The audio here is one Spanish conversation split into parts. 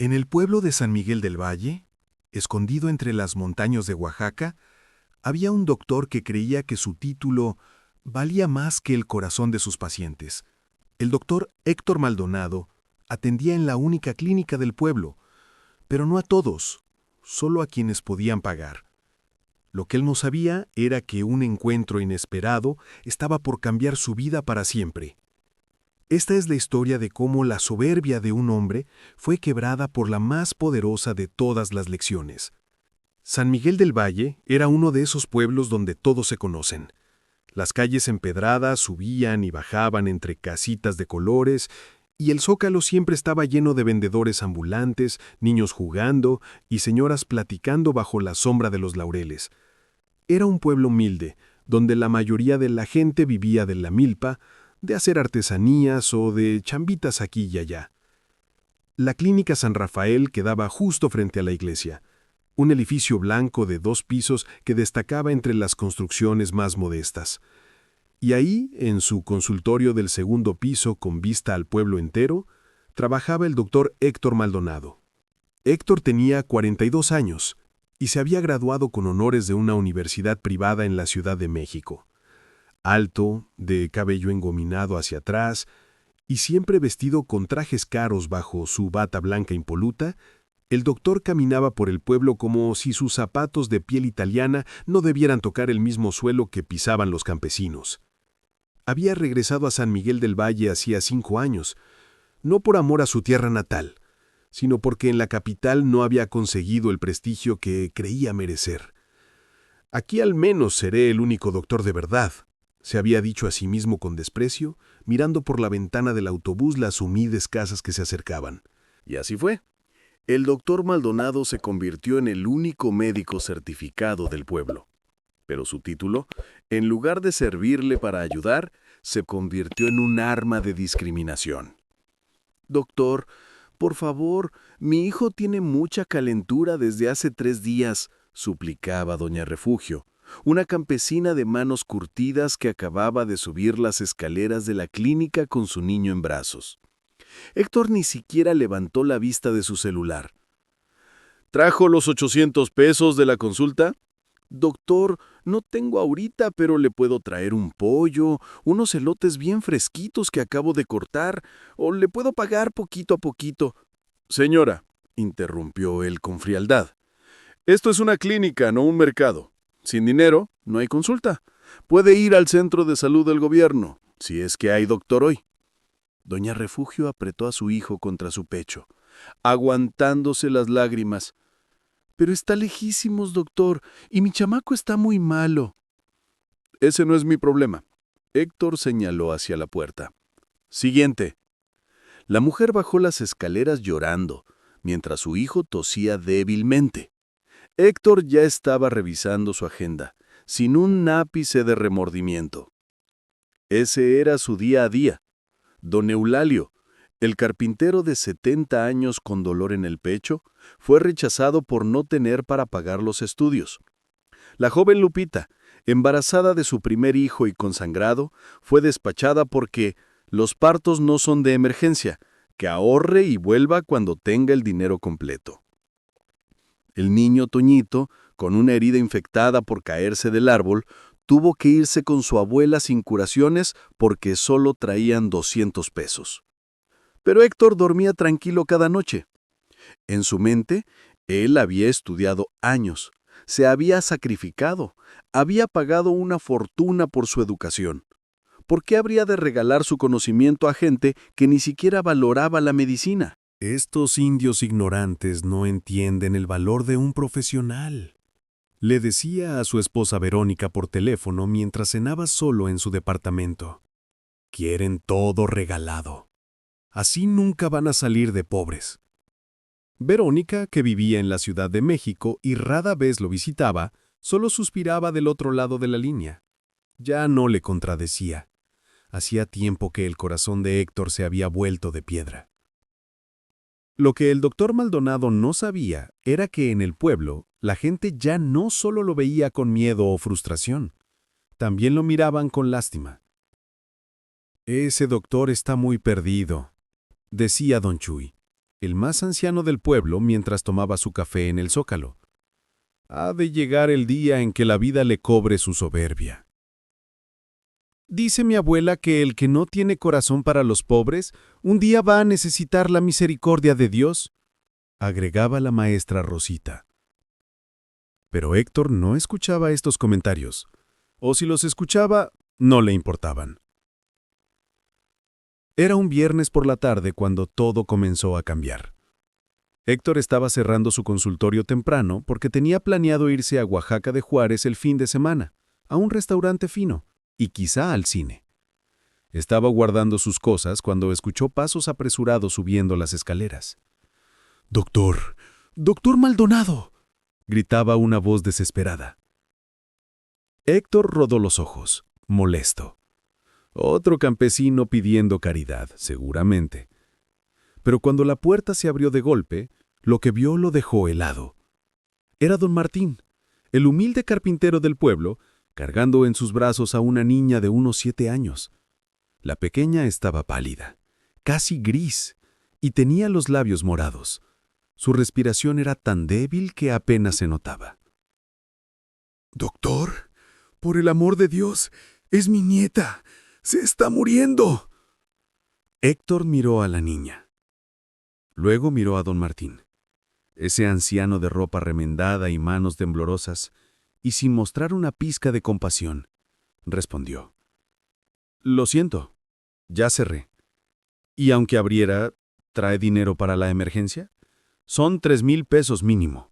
En el pueblo de San Miguel del Valle, escondido entre las montañas de Oaxaca, había un doctor que creía que su título valía más que el corazón de sus pacientes. El doctor Héctor Maldonado atendía en la única clínica del pueblo, pero no a todos, solo a quienes podían pagar. Lo que él no sabía era que un encuentro inesperado estaba por cambiar su vida para siempre. Esta es la historia de cómo la soberbia de un hombre fue quebrada por la más poderosa de todas las lecciones. San Miguel del Valle era uno de esos pueblos donde todos se conocen. Las calles empedradas subían y bajaban entre casitas de colores, y el zócalo siempre estaba lleno de vendedores ambulantes, niños jugando y señoras platicando bajo la sombra de los laureles. Era un pueblo humilde, donde la mayoría de la gente vivía de la milpa, de hacer artesanías o de chambitas aquí y allá. La clínica San Rafael quedaba justo frente a la iglesia, un edificio blanco de 2 pisos que destacaba entre las construcciones más modestas. Y ahí, en su consultorio del 2.º piso con vista al pueblo entero, trabajaba el doctor Héctor Maldonado. Héctor tenía 42 años y se había graduado con honores de una universidad privada en la Ciudad de México. Alto, de cabello engominado hacia atrás, y siempre vestido con trajes caros bajo su bata blanca impoluta, el doctor caminaba por el pueblo como si sus zapatos de piel italiana no debieran tocar el mismo suelo que pisaban los campesinos. Había regresado a San Miguel del Valle hacía 5 años, no por amor a su tierra natal, sino porque en la capital no había conseguido el prestigio que creía merecer. Aquí al menos seré el único doctor de verdad, se había dicho a sí mismo con desprecio, mirando por la ventana del autobús las humildes casas que se acercaban. Y así fue. El doctor Maldonado se convirtió en el único médico certificado del pueblo. Pero su título, en lugar de servirle para ayudar, se convirtió en un arma de discriminación. Doctor, por favor, mi hijo tiene mucha calentura desde hace 3 días, suplicaba doña Refugio, una campesina de manos curtidas que acababa de subir las escaleras de la clínica con su niño en brazos. Héctor ni siquiera levantó la vista de su celular. ¿Trajo los 800 pesos de la consulta? Doctor, no tengo ahorita, pero le puedo traer un pollo, unos elotes bien fresquitos que acabo de cortar, o le puedo pagar poquito a poquito. Señora, interrumpió él con frialdad, esto es una clínica, no un mercado. Sin dinero, no hay consulta. Puede ir al centro de salud del gobierno, si es que hay doctor hoy. Doña Refugio apretó a su hijo contra su pecho, aguantándose las lágrimas. Pero está lejísimos, doctor, y mi chamaco está muy malo. Ese no es mi problema. Héctor señaló hacia la puerta. Siguiente. La mujer bajó las escaleras llorando, mientras su hijo tosía débilmente. Héctor ya estaba revisando su agenda, sin un ápice de remordimiento. Ese era su día a día. Don Eulalio, el carpintero de 70 años con dolor en el pecho, fue rechazado por no tener para pagar los estudios. La joven Lupita, embarazada de su primer hijo y consangrado, fue despachada porque los partos no son de emergencia, que ahorre y vuelva cuando tenga el dinero completo. El niño Toñito, con una herida infectada por caerse del árbol, tuvo que irse con su abuela sin curaciones porque solo traían 200 pesos. Pero Héctor dormía tranquilo cada noche. En su mente, él había estudiado años, se había sacrificado, había pagado una fortuna por su educación. ¿Por qué habría de regalar su conocimiento a gente que ni siquiera valoraba la medicina? Estos indios ignorantes no entienden el valor de un profesional, le decía a su esposa Verónica por teléfono mientras cenaba solo en su departamento. Quieren todo regalado. Así nunca van a salir de pobres. Verónica, que vivía en la Ciudad de México y rara vez lo visitaba, solo suspiraba del otro lado de la línea. Ya no le contradecía. Hacía tiempo que el corazón de Héctor se había vuelto de piedra. Lo que el doctor Maldonado no sabía era que en el pueblo la gente ya no solo lo veía con miedo o frustración, también lo miraban con lástima. Ese doctor está muy perdido, decía don Chuy. el más anciano del pueblo, mientras tomaba su café en el zócalo. Ha de llegar el día en que la vida le cobre su soberbia. Dice mi abuela que el que no tiene corazón para los pobres, un día va a necesitar la misericordia de Dios, agregaba la maestra Rosita. Pero Héctor no escuchaba estos comentarios, o si los escuchaba, no le importaban. Era un viernes por la tarde cuando todo comenzó a cambiar. Héctor estaba cerrando su consultorio temprano porque tenía planeado irse a Oaxaca de Juárez el fin de semana, a un restaurante fino, y quizá al cine. Estaba guardando sus cosas cuando escuchó pasos apresurados subiendo las escaleras. «¡Doctor! ¡Doctor Maldonado!», gritaba una voz desesperada. Héctor rodó los ojos, molesto. Otro campesino pidiendo caridad, seguramente. Pero cuando la puerta se abrió de golpe, lo que vio lo dejó helado. Era don Martín, el humilde carpintero del pueblo, cargando en sus brazos a una niña de unos 7 años. La pequeña estaba pálida, casi gris, y tenía los labios morados. Su respiración era tan débil que apenas se notaba. «Doctor, por el amor de Dios, es mi nieta. ¡Se está muriendo!». Héctor miró a la niña. Luego miró a don Martín, ese anciano de ropa remendada y manos temblorosas, y sin mostrar una pizca de compasión, respondió: «Lo siento, ya cerré. Y aunque abriera, ¿trae dinero para la emergencia? Son 3,000 pesos mínimo».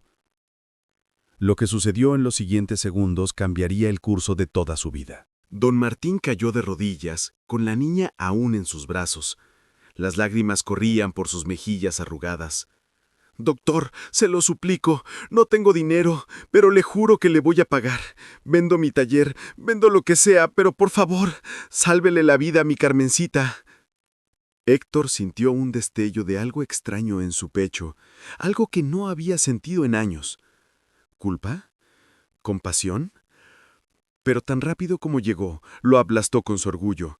Lo que sucedió en los siguientes segundos cambiaría el curso de toda su vida. Don Martín cayó de rodillas, con la niña aún en sus brazos. Las lágrimas corrían por sus mejillas arrugadas. «Doctor, se lo suplico, no tengo dinero, pero le juro que le voy a pagar. Vendo mi taller, vendo lo que sea, pero por favor, sálvele la vida a mi Carmencita». Héctor sintió un destello de algo extraño en su pecho, algo que no había sentido en años. ¿Culpa? ¿Compasión? Pero tan rápido como llegó, lo aplastó con su orgullo.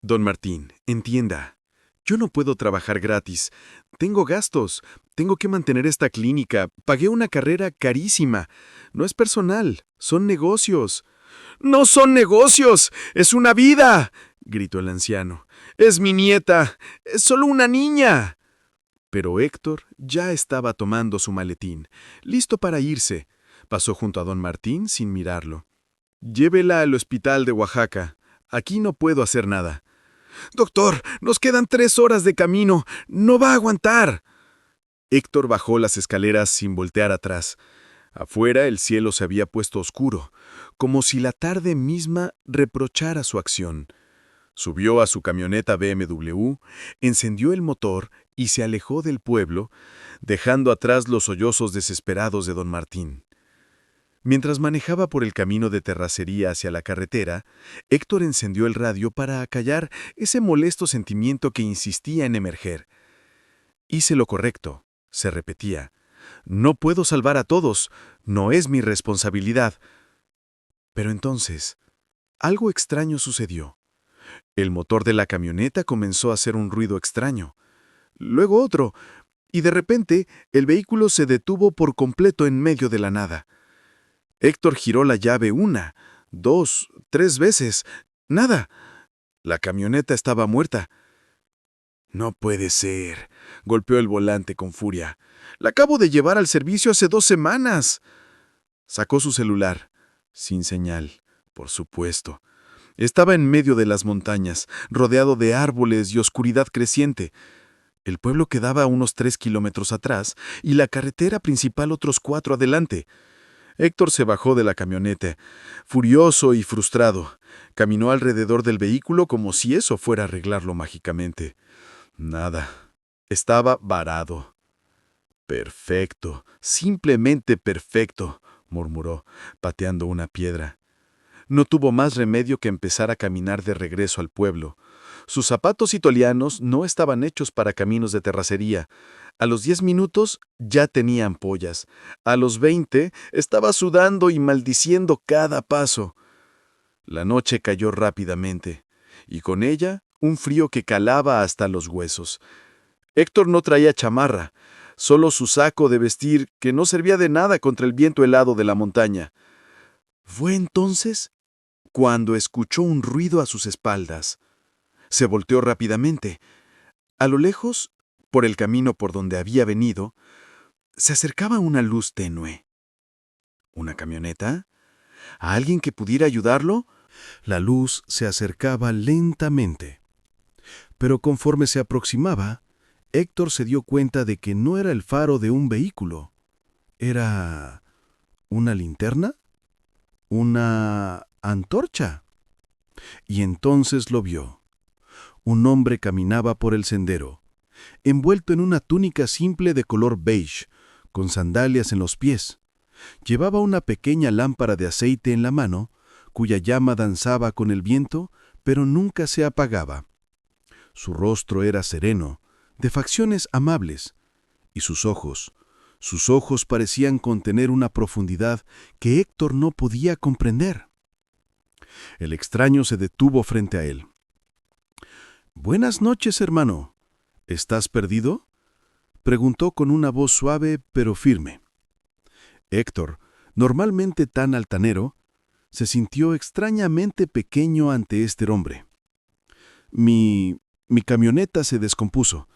«Don Martín, entienda. Yo no puedo trabajar gratis. Tengo gastos. Tengo que mantener esta clínica. Pagué una carrera carísima. No es personal, son negocios». «¡No son negocios! ¡Es una vida!», gritó el anciano. «Es mi nieta. Es solo una niña». Pero Héctor ya estaba tomando su maletín, listo para irse. Pasó junto a don Martín sin mirarlo. «Llévela al hospital de Oaxaca. Aquí no puedo hacer nada». «Doctor, nos quedan 3 horas de camino. No va a aguantar». Héctor bajó las escaleras sin voltear atrás. Afuera el cielo se había puesto oscuro, como si la tarde misma reprochara su acción. Subió a su camioneta BMW, encendió el motor y se alejó del pueblo, dejando atrás los sollozos desesperados de don Martín. Mientras manejaba por el camino de terracería hacia la carretera, Héctor encendió el radio para acallar ese molesto sentimiento que insistía en emerger. «Hice lo correcto», se repetía. «No puedo salvar a todos, no es mi responsabilidad». Pero entonces, algo extraño sucedió. El motor de la camioneta comenzó a hacer un ruido extraño. Luego otro, y de repente el vehículo se detuvo por completo en medio de la nada. Héctor giró la llave 1, 2, 3 veces. Nada. La camioneta estaba muerta. «No puede ser», golpeó el volante con furia. «La acabo de llevar al servicio hace 2 semanas». Sacó su celular. Sin señal, por supuesto. Estaba en medio de las montañas, rodeado de árboles y oscuridad creciente. El pueblo quedaba a unos 3 kilómetros atrás y la carretera principal otros 4 adelante. Héctor se bajó de la camioneta, furioso y frustrado. Caminó alrededor del vehículo como si eso fuera a arreglarlo mágicamente. Nada. Estaba varado. «Perfecto, simplemente perfecto», murmuró, pateando una piedra. No tuvo más remedio que empezar a caminar de regreso al pueblo. Sus zapatos italianos no estaban hechos para caminos de terracería. A los 10 minutos ya tenía ampollas. A los 20 estaba sudando y maldiciendo cada paso. La noche cayó rápidamente, y con ella un frío que calaba hasta los huesos. Héctor no traía chamarra, solo su saco de vestir que no servía de nada contra el viento helado de la montaña. Fue entonces cuando escuchó un ruido a sus espaldas. Se volteó rápidamente. A lo lejos, por el camino por donde había venido, se acercaba una luz tenue. ¿Una camioneta? ¿A alguien que pudiera ayudarlo? La luz se acercaba lentamente. Pero conforme se aproximaba, Héctor se dio cuenta de que no era el faro de un vehículo. ¿Era una linterna? ¿Una antorcha? Y entonces lo vio. Un hombre caminaba por el sendero, envuelto en una túnica simple de color beige, con sandalias en los pies. Llevaba una pequeña lámpara de aceite en la mano, cuya llama danzaba con el viento, pero nunca se apagaba. Su rostro era sereno, de facciones amables, y sus ojos parecían contener una profundidad que Héctor no podía comprender. El extraño se detuvo frente a él. «Buenas noches, hermano. ¿Estás perdido?», preguntó con una voz suave pero firme. Héctor, normalmente tan altanero, se sintió extrañamente pequeño ante este hombre. Mi camioneta se descompuso.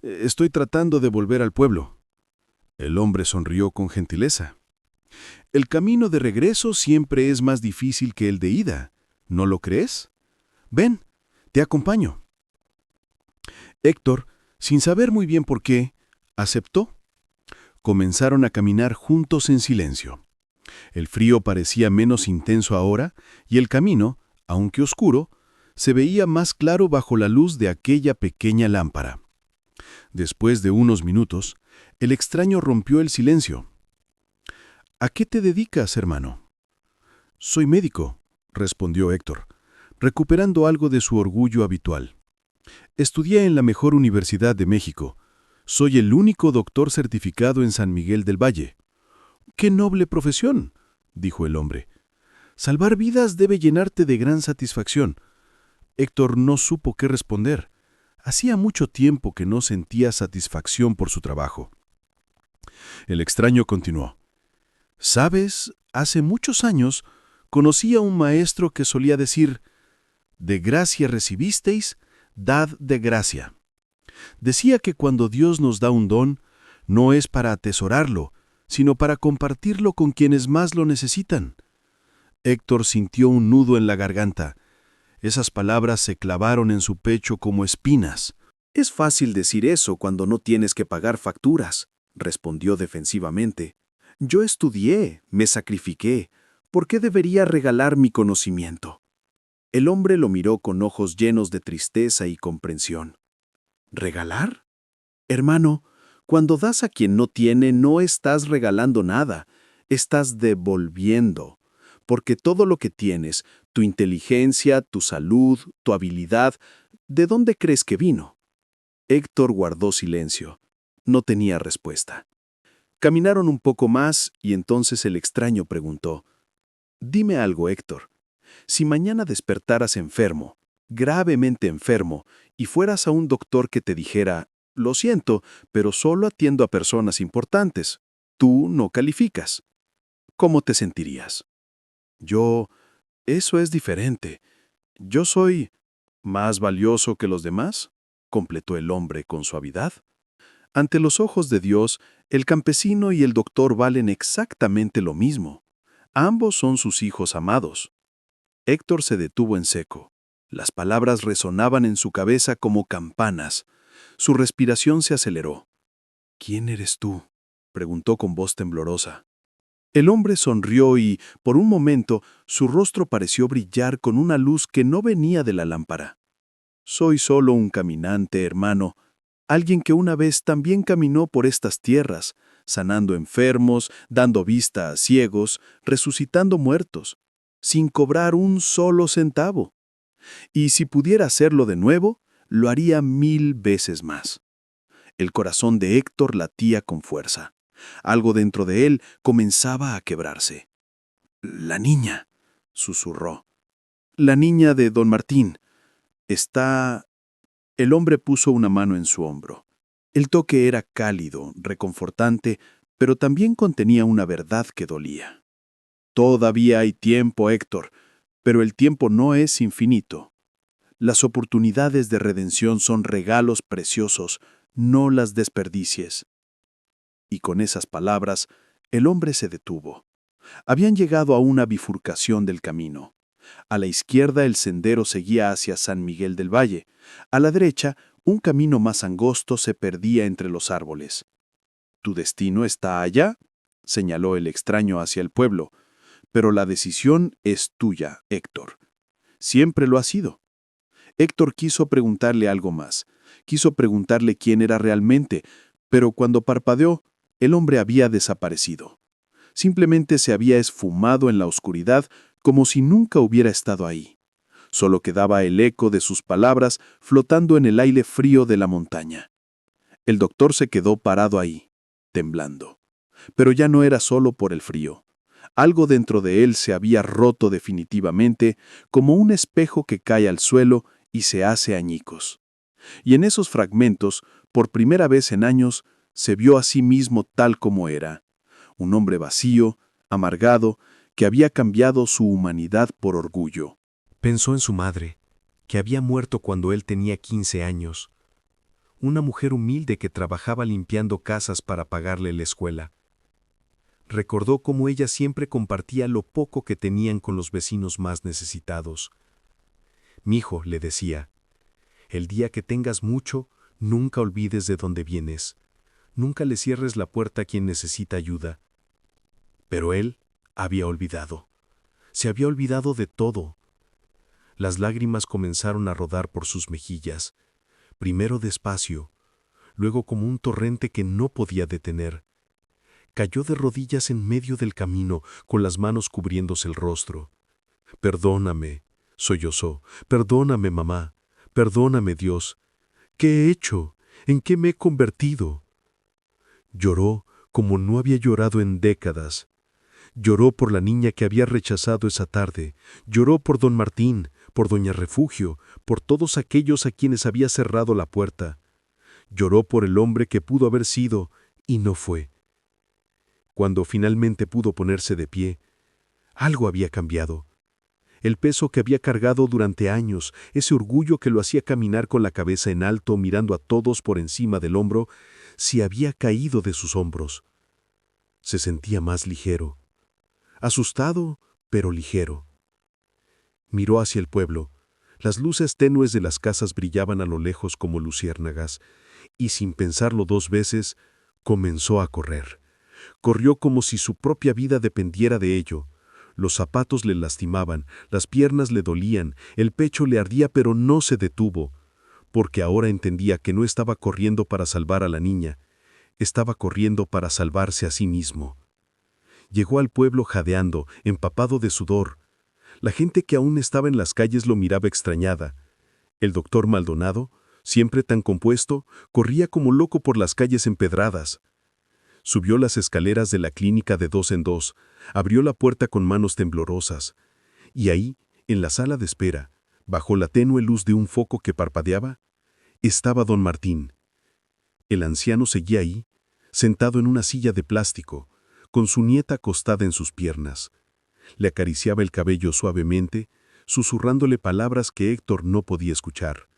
Estoy tratando de volver al pueblo». El hombre sonrió con gentileza. «El camino de regreso siempre es más difícil que el de ida, ¿no lo crees? Ven, te acompaño». Héctor, sin saber muy bien por qué, aceptó. Comenzaron a caminar juntos en silencio. El frío parecía menos intenso ahora y el camino, aunque oscuro, se veía más claro bajo la luz de aquella pequeña lámpara. Después de unos minutos, el extraño rompió el silencio. «¿A qué te dedicas, hermano?». «Soy médico», respondió Héctor, recuperando algo de su orgullo habitual. «Estudié en la mejor universidad de México. Soy el único doctor certificado en San Miguel del Valle». «¡Qué noble profesión!», dijo el hombre. «Salvar vidas debe llenarte de gran satisfacción». Héctor no supo qué responder. Hacía mucho tiempo que no sentía satisfacción por su trabajo. El extraño continuó. «¿Sabes? Hace muchos años conocí a un maestro que solía decir: de gracia recibisteis, dad de gracia. Decía que cuando Dios nos da un don, no es para atesorarlo, sino para compartirlo con quienes más lo necesitan». Héctor sintió un nudo en la garganta. Esas palabras se clavaron en su pecho como espinas. «Es fácil decir eso cuando no tienes que pagar facturas», respondió defensivamente. «Yo estudié, me sacrifiqué. ¿Por qué debería regalar mi conocimiento?». El hombre lo miró con ojos llenos de tristeza y comprensión. ¿Regalar? Hermano, cuando das a quien no tiene, no estás regalando nada, estás devolviendo. Porque todo lo que tienes, tu inteligencia, tu salud, tu habilidad, ¿de dónde crees que vino? Héctor guardó silencio. No tenía respuesta. Caminaron un poco más y entonces el extraño preguntó: «Dime algo, Héctor. Si mañana despertaras enfermo, gravemente enfermo, y fueras a un doctor que te dijera: lo siento, pero solo atiendo a personas importantes, tú no calificas, ¿cómo te sentirías?». «Eso es diferente. Yo soy más valioso que los demás», completó el hombre con suavidad. «Ante los ojos de Dios, el campesino y el doctor valen exactamente lo mismo. Ambos son sus hijos amados». Héctor se detuvo en seco. Las palabras resonaban en su cabeza como campanas. Su respiración se aceleró. «¿Quién eres tú?», preguntó con voz temblorosa. El hombre sonrió y, por un momento, su rostro pareció brillar con una luz que no venía de la lámpara. «Soy solo un caminante, hermano, alguien que una vez también caminó por estas tierras, sanando enfermos, dando vista a ciegos, resucitando muertos, sin cobrar un solo centavo. Y si pudiera hacerlo de nuevo, lo haría 1000 veces más». El corazón de Héctor latía con fuerza. Algo dentro de él comenzaba a quebrarse. «La niña», susurró. «La niña de don Martín. Está...». El hombre puso una mano en su hombro. El toque era cálido, reconfortante, pero también contenía una verdad que dolía. Todavía hay tiempo, Héctor, pero el tiempo no es infinito. Las oportunidades de redención son regalos preciosos, no las desperdicies. Y con esas palabras, el hombre se detuvo. Habían llegado a una bifurcación del camino. A la izquierda el sendero seguía hacia San Miguel del Valle. A la derecha, un camino más angosto se perdía entre los árboles. «Tu destino está allá», señaló el extraño hacia el pueblo. «Pero la decisión es tuya, Héctor. Siempre lo ha sido». Héctor quiso preguntarle algo más. Quiso preguntarle quién era realmente, pero cuando parpadeó, el hombre había desaparecido. Simplemente se había esfumado en la oscuridad como si nunca hubiera estado ahí. Solo quedaba el eco de sus palabras flotando en el aire frío de la montaña. El doctor se quedó parado ahí, temblando. Pero ya no era solo por el frío. Algo dentro de él se había roto definitivamente, como un espejo que cae al suelo y se hace añicos. Y en esos fragmentos, por primera vez en años, se vio a sí mismo tal como era. Un hombre vacío, amargado, que había cambiado su humanidad por orgullo. Pensó en su madre, que había muerto cuando él tenía 15 años. Una mujer humilde que trabajaba limpiando casas para pagarle la escuela. Recordó cómo ella siempre compartía lo poco que tenían con los vecinos más necesitados. «Mijo», le decía, «el día que tengas mucho, nunca olvides de dónde vienes. Nunca le cierres la puerta a quien necesita ayuda». Pero él había olvidado. Se había olvidado de todo. Las lágrimas comenzaron a rodar por sus mejillas, primero despacio, luego como un torrente que no podía detener. Cayó de rodillas en medio del camino, con las manos cubriéndose el rostro. «Perdóname», sollozó, «perdóname, mamá, perdóname, Dios. ¿Qué he hecho? ¿En qué me he convertido?» Lloró como no había llorado en décadas. Lloró por la niña que había rechazado esa tarde. Lloró por don Martín, por doña Refugio, por todos aquellos a quienes había cerrado la puerta. Lloró por el hombre que pudo haber sido y no fue. Cuando finalmente pudo ponerse de pie, algo había cambiado. El peso que había cargado durante años, ese orgullo que lo hacía caminar con la cabeza en alto mirando a todos por encima del hombro, se había caído de sus hombros. Se sentía más ligero. Asustado, pero ligero. Miró hacia el pueblo. Las luces tenues de las casas brillaban a lo lejos como luciérnagas, y sin pensarlo 2 veces, comenzó a correr. Corrió como si su propia vida dependiera de ello. Los zapatos le lastimaban, las piernas le dolían, el pecho le ardía, pero no se detuvo, porque ahora entendía que no estaba corriendo para salvar a la niña, estaba corriendo para salvarse a sí mismo. Llegó al pueblo jadeando, empapado de sudor. La gente que aún estaba en las calles lo miraba extrañada. El doctor Maldonado, siempre tan compuesto, corría como loco por las calles empedradas. Subió las escaleras de la clínica de 2 en 2, abrió la puerta con manos temblorosas. Y ahí, en la sala de espera, bajo la tenue luz de un foco que parpadeaba, estaba don Martín. El anciano seguía ahí, sentado en una silla de plástico, con su nieta acostada en sus piernas. Le acariciaba el cabello suavemente, susurrándole palabras que Héctor no podía escuchar.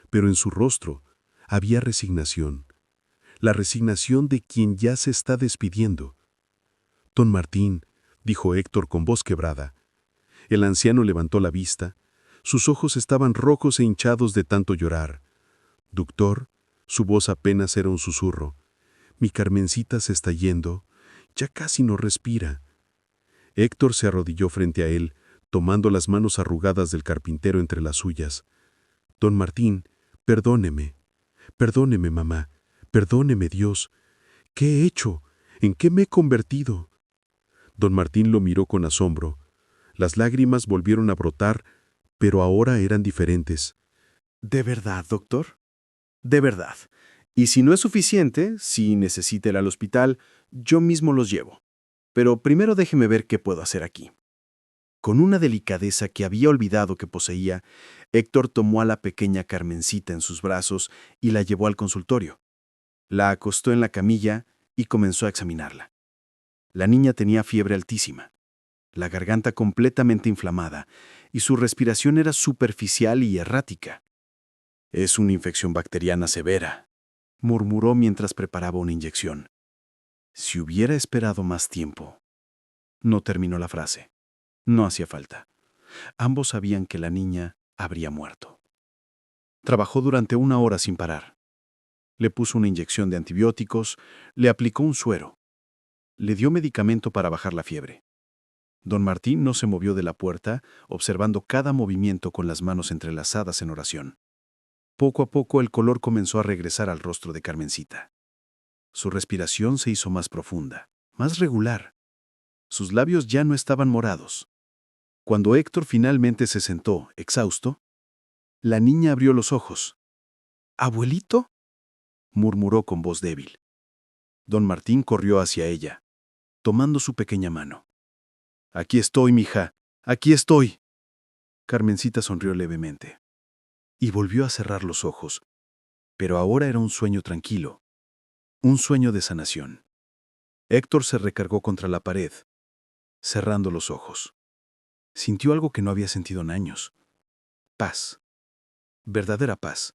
Pero en su rostro había resignación. La resignación de quien ya se está despidiendo. «Don Martín», dijo Héctor con voz quebrada. El anciano levantó la vista. Sus ojos estaban rojos e hinchados de tanto llorar. «Doctor», su voz apenas era un susurro. «Mi Carmencita se está yendo. Ya casi no respira». Héctor se arrodilló frente a él, tomando las manos arrugadas del carpintero entre las suyas. «Don Martín, perdóneme. Perdóneme, mamá. Perdóneme, Dios. ¿Qué he hecho? ¿En qué me he convertido?» Don Martín lo miró con asombro. Las lágrimas volvieron a brotar, pero ahora eran diferentes. «¿De verdad, doctor? De verdad. Y si no es suficiente, si necesita ir al hospital, yo mismo los llevo. Pero primero déjeme ver qué puedo hacer aquí». Con una delicadeza que había olvidado que poseía, Héctor tomó a la pequeña Carmencita en sus brazos y la llevó al consultorio. La acostó en la camilla y comenzó a examinarla. La niña tenía fiebre altísima, la garganta completamente inflamada y su respiración era superficial y errática. «Es una infección bacteriana severa», murmuró mientras preparaba una inyección. «Si hubiera esperado más tiempo». No terminó la frase. No hacía falta. Ambos sabían que la niña habría muerto. Trabajó durante 1 hora sin parar. Le puso una inyección de antibióticos, le aplicó un suero, le dio medicamento para bajar la fiebre. Don Martín no se movió de la puerta, observando cada movimiento con las manos entrelazadas en oración. Poco a poco el color comenzó a regresar al rostro de Carmencita. Su respiración se hizo más profunda, más regular. Sus labios ya no estaban morados. Cuando Héctor finalmente se sentó, exhausto, la niña abrió los ojos. «¿Abuelito?», murmuró con voz débil. Don Martín corrió hacia ella, tomando su pequeña mano. «Aquí estoy, mija, aquí estoy». Carmencita sonrió levemente y volvió a cerrar los ojos, pero ahora era un sueño tranquilo, un sueño de sanación. Héctor se recargó contra la pared, cerrando los ojos. Sintió algo que no había sentido en años. Paz. Verdadera paz.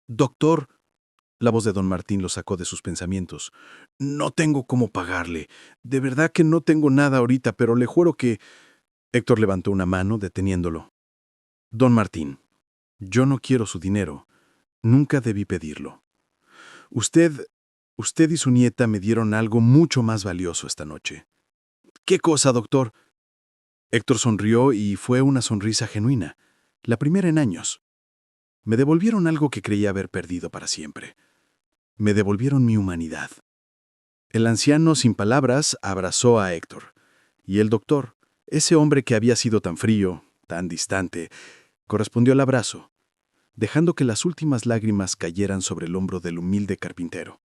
«Doctor», la voz de don Martín lo sacó de sus pensamientos. «No tengo cómo pagarle. De verdad que no tengo nada ahorita, pero le juro que...» Héctor levantó una mano, deteniéndolo. «Don Martín, yo no quiero su dinero. Nunca debí pedirlo. Usted y su nieta me dieron algo mucho más valioso esta noche». «¿Qué cosa, doctor?». Héctor sonrió y fue una sonrisa genuina, la primera en años. «Me devolvieron algo que creía haber perdido para siempre. Me devolvieron mi humanidad». El anciano, sin palabras, abrazó a Héctor. Y el doctor, ese hombre que había sido tan frío, tan distante, correspondió al abrazo, dejando que las últimas lágrimas cayeran sobre el hombro del humilde carpintero.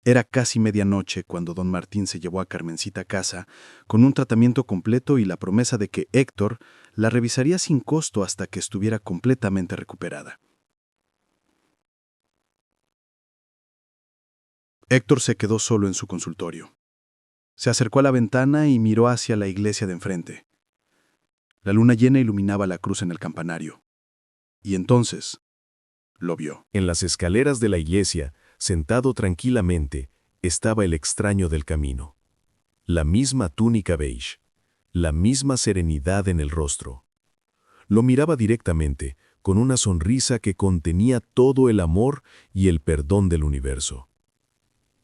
Era casi medianoche cuando don Martín se llevó a Carmencita a casa con un tratamiento completo y la promesa de que Héctor la revisaría sin costo hasta que estuviera completamente recuperada. Héctor se quedó solo en su consultorio. Se acercó a la ventana y miró hacia la iglesia de enfrente. La luna llena iluminaba la cruz en el campanario. Y entonces lo vio. En las escaleras de la iglesia, sentado tranquilamente, estaba el extraño del camino. La misma túnica beige, la misma serenidad en el rostro. Lo miraba directamente, con una sonrisa que contenía todo el amor y el perdón del universo.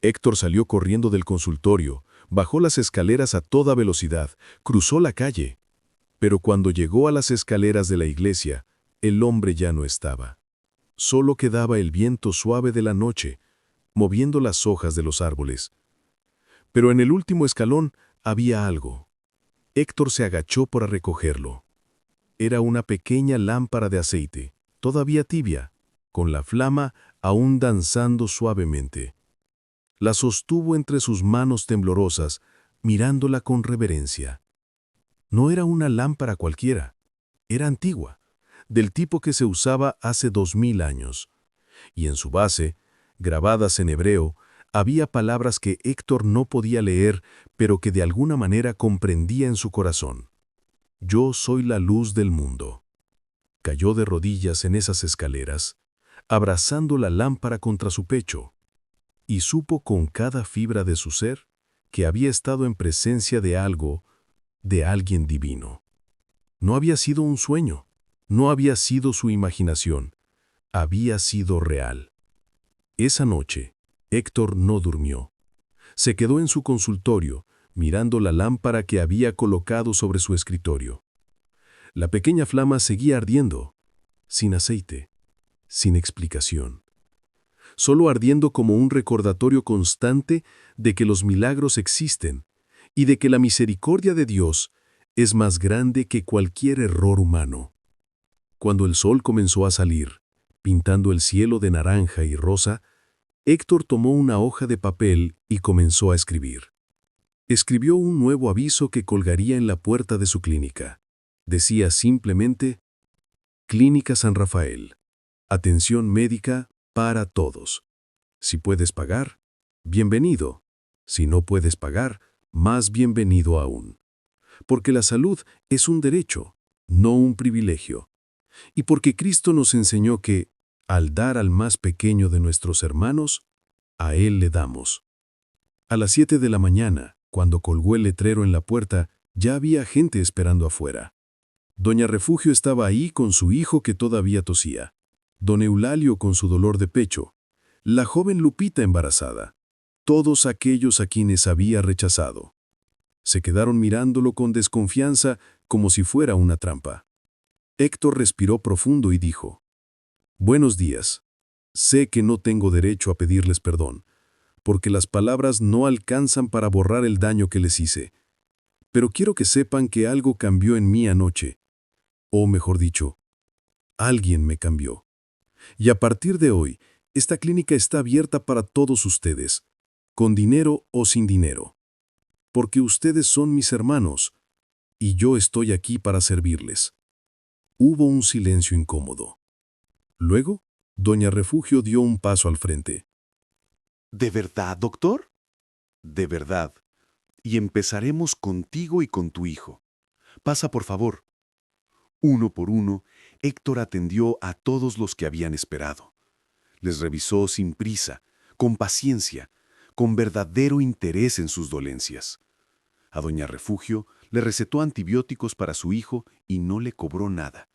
Héctor salió corriendo del consultorio, bajó las escaleras a toda velocidad, cruzó la calle. Pero cuando llegó a las escaleras de la iglesia, el hombre ya no estaba. Solo quedaba el viento suave de la noche, moviendo las hojas de los árboles. Pero en el último escalón había algo. Héctor se agachó para recogerlo. Era una pequeña lámpara de aceite, todavía tibia, con la flama aún danzando suavemente. La sostuvo entre sus manos temblorosas, mirándola con reverencia. No era una lámpara cualquiera, era antigua, del tipo que se usaba hace 2000 años. Y en su base, grabadas en hebreo, había palabras que Héctor no podía leer, pero que de alguna manera comprendía en su corazón. «Yo soy la luz del mundo». Cayó de rodillas en esas escaleras, abrazando la lámpara contra su pecho, y supo con cada fibra de su ser que había estado en presencia de algo, de alguien divino. No había sido un sueño, no había sido su imaginación, había sido real. Esa noche, Héctor no durmió. Se quedó en su consultorio, mirando la lámpara que había colocado sobre su escritorio. La pequeña flama seguía ardiendo, sin aceite, sin explicación. Solo ardiendo como un recordatorio constante de que los milagros existen y de que la misericordia de Dios es más grande que cualquier error humano. Cuando el sol comenzó a salir, pintando el cielo de naranja y rosa, Héctor tomó una hoja de papel y comenzó a escribir. Escribió un nuevo aviso que colgaría en la puerta de su clínica. Decía simplemente: Clínica San Rafael. Atención médica para todos. Si puedes pagar, bienvenido. Si no puedes pagar, más bienvenido aún. Porque la salud es un derecho, no un privilegio. Y porque Cristo nos enseñó que, al dar al más pequeño de nuestros hermanos, a Él le damos. A las 7 de la mañana, cuando colgó el letrero en la puerta, ya había gente esperando afuera. Doña Refugio estaba ahí con su hijo que todavía tosía, don Eulalio con su dolor de pecho, la joven Lupita embarazada, todos aquellos a quienes había rechazado. Se quedaron mirándolo con desconfianza como si fuera una trampa. Héctor respiró profundo y dijo: «Buenos días. Sé que no tengo derecho a pedirles perdón, porque las palabras no alcanzan para borrar el daño que les hice. Pero quiero que sepan que algo cambió en mí anoche. O mejor dicho, alguien me cambió. Y a partir de hoy, esta clínica está abierta para todos ustedes, con dinero o sin dinero. Porque ustedes son mis hermanos, y yo estoy aquí para servirles». Hubo un silencio incómodo. Luego, doña Refugio dio un paso al frente. ¿De verdad, doctor? De verdad. Y empezaremos contigo y con tu hijo. Pasa, por favor. Uno por uno, Héctor atendió a todos los que habían esperado. Les revisó sin prisa, con paciencia, con verdadero interés en sus dolencias. A doña Refugio le recetó antibióticos para su hijo y no le cobró nada.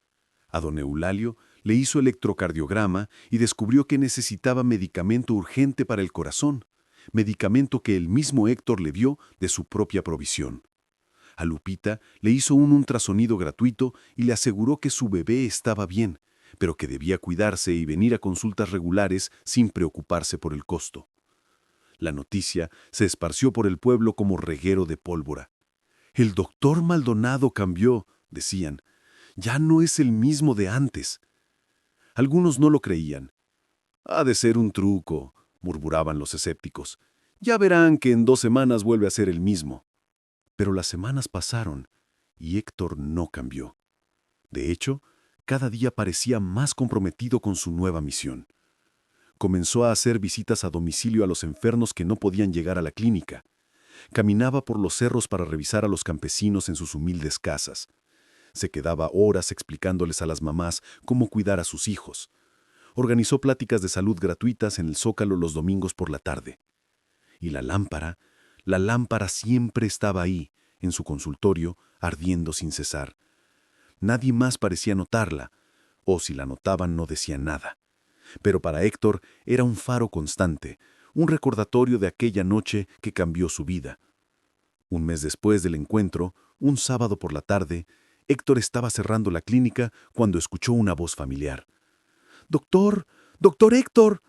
A don Eulalio le hizo electrocardiograma y descubrió que necesitaba medicamento urgente para el corazón, medicamento que el mismo Héctor le dio de su propia provisión. A Lupita le hizo un ultrasonido gratuito y le aseguró que su bebé estaba bien, pero que debía cuidarse y venir a consultas regulares sin preocuparse por el costo. La noticia se esparció por el pueblo como reguero de pólvora. «El doctor Maldonado cambió», decían. «Ya no es el mismo de antes». Algunos no lo creían. «Ha de ser un truco», murmuraban los escépticos. «Ya verán que en 2 semanas vuelve a ser el mismo». Pero las semanas pasaron y Héctor no cambió. De hecho, cada día parecía más comprometido con su nueva misión. Comenzó a hacer visitas a domicilio a los enfermos que no podían llegar a la clínica. Caminaba por los cerros para revisar a los campesinos en sus humildes casas. Se quedaba horas explicándoles a las mamás cómo cuidar a sus hijos. Organizó pláticas de salud gratuitas en el Zócalo los domingos por la tarde. Y la lámpara siempre estaba ahí, en su consultorio, ardiendo sin cesar. Nadie más parecía notarla, o si la notaban no decían nada. Pero para Héctor era un faro constante, un recordatorio de aquella noche que cambió su vida. Un mes después del encuentro, un sábado por la tarde, Héctor estaba cerrando la clínica cuando escuchó una voz familiar. «¡Doctor! ¡Doctor Héctor!».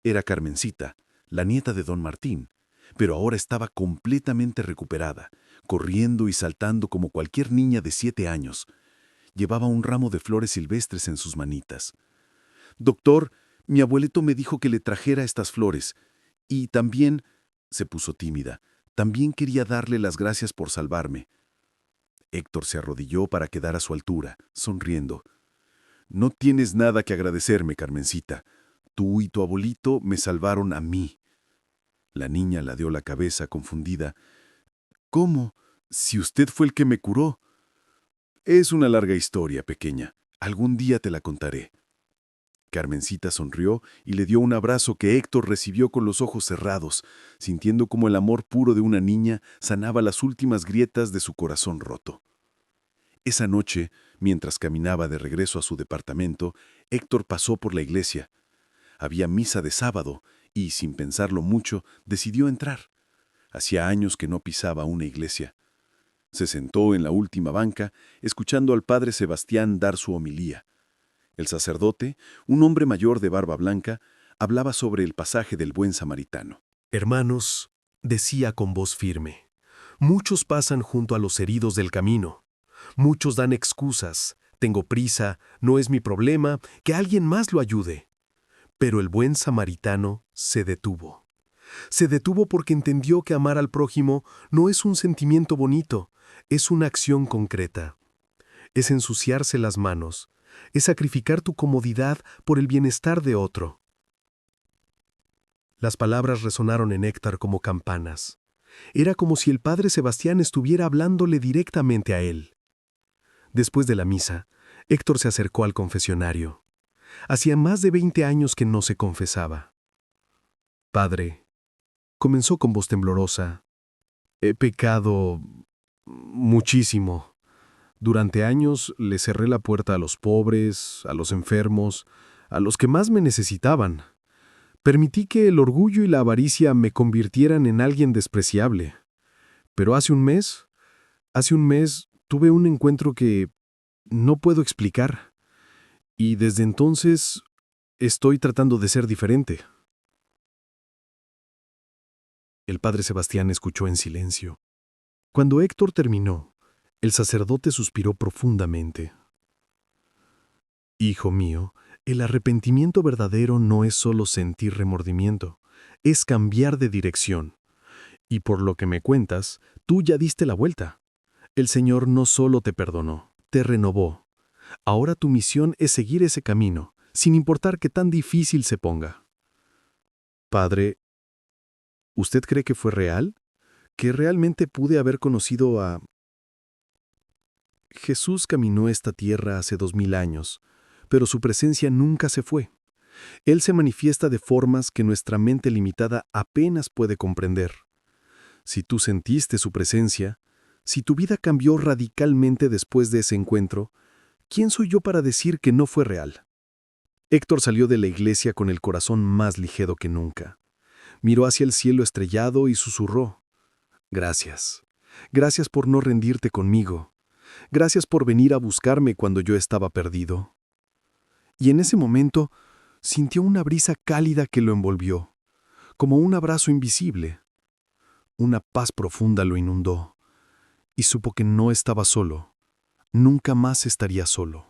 Era Carmencita, la nieta de don Martín, pero ahora estaba completamente recuperada, corriendo y saltando como cualquier niña de 7 años. Llevaba un ramo de flores silvestres en sus manitas. «Doctor, mi abuelito me dijo que le trajera estas flores. Y también», se puso tímida, «también quería darle las gracias por salvarme». Héctor se arrodilló para quedar a su altura, sonriendo. «No tienes nada que agradecerme, Carmencita. Tú y tu abuelito me salvaron a mí». La niña ladeó la cabeza, confundida. «¿Cómo? Si usted fue el que me curó». «Es una larga historia, pequeña. Algún día te la contaré». Carmencita sonrió y le dio un abrazo que Héctor recibió con los ojos cerrados, sintiendo como el amor puro de una niña sanaba las últimas grietas de su corazón roto. Esa noche, mientras caminaba de regreso a su departamento, Héctor pasó por la iglesia. Había misa de sábado y, sin pensarlo mucho, decidió entrar. Hacía años que no pisaba una iglesia. Se sentó en la última banca, escuchando al padre Sebastián dar su homilía. El sacerdote, un hombre mayor de barba blanca, hablaba sobre el pasaje del buen samaritano. «Hermanos», decía con voz firme, «muchos pasan junto a los heridos del camino. Muchos dan excusas, tengo prisa, no es mi problema, que alguien más lo ayude». Pero el buen samaritano se detuvo. Se detuvo porque entendió que amar al prójimo no es un sentimiento bonito, es una acción concreta. Es ensuciarse las manos, es sacrificar tu comodidad por el bienestar de otro. Las palabras resonaron en Héctor como campanas. Era como si el padre Sebastián estuviera hablándole directamente a él. Después de la misa, Héctor se acercó al confesionario. Hacía más de 20 años que no se confesaba. Padre, comenzó con voz temblorosa, he pecado muchísimo. Durante años le cerré la puerta a los pobres, a los enfermos, a los que más me necesitaban. Permití que el orgullo y la avaricia me convirtieran en alguien despreciable. Pero hace un mes tuve un encuentro que no puedo explicar. Y desde entonces estoy tratando de ser diferente. El padre Sebastián escuchó en silencio. Cuando Héctor terminó, el sacerdote suspiró profundamente. Hijo mío, el arrepentimiento verdadero no es solo sentir remordimiento, es cambiar de dirección. Y por lo que me cuentas, tú ya diste la vuelta. El Señor no solo te perdonó, te renovó. Ahora tu misión es seguir ese camino, sin importar qué tan difícil se ponga. Padre, ¿usted cree que fue real? ¿Que realmente pude haber conocido a... Jesús caminó esta tierra hace 2000 años, pero su presencia nunca se fue. Él se manifiesta de formas que nuestra mente limitada apenas puede comprender. Si tú sentiste su presencia, si tu vida cambió radicalmente después de ese encuentro, ¿quién soy yo para decir que no fue real? Héctor salió de la iglesia con el corazón más ligero que nunca. Miró hacia el cielo estrellado y susurró: Gracias. Gracias por no rendirte conmigo. Gracias por venir a buscarme cuando yo estaba perdido. Y en ese momento sintió una brisa cálida que lo envolvió, como un abrazo invisible. Una paz profunda lo inundó, y supo que no estaba solo. Nunca más estaría solo.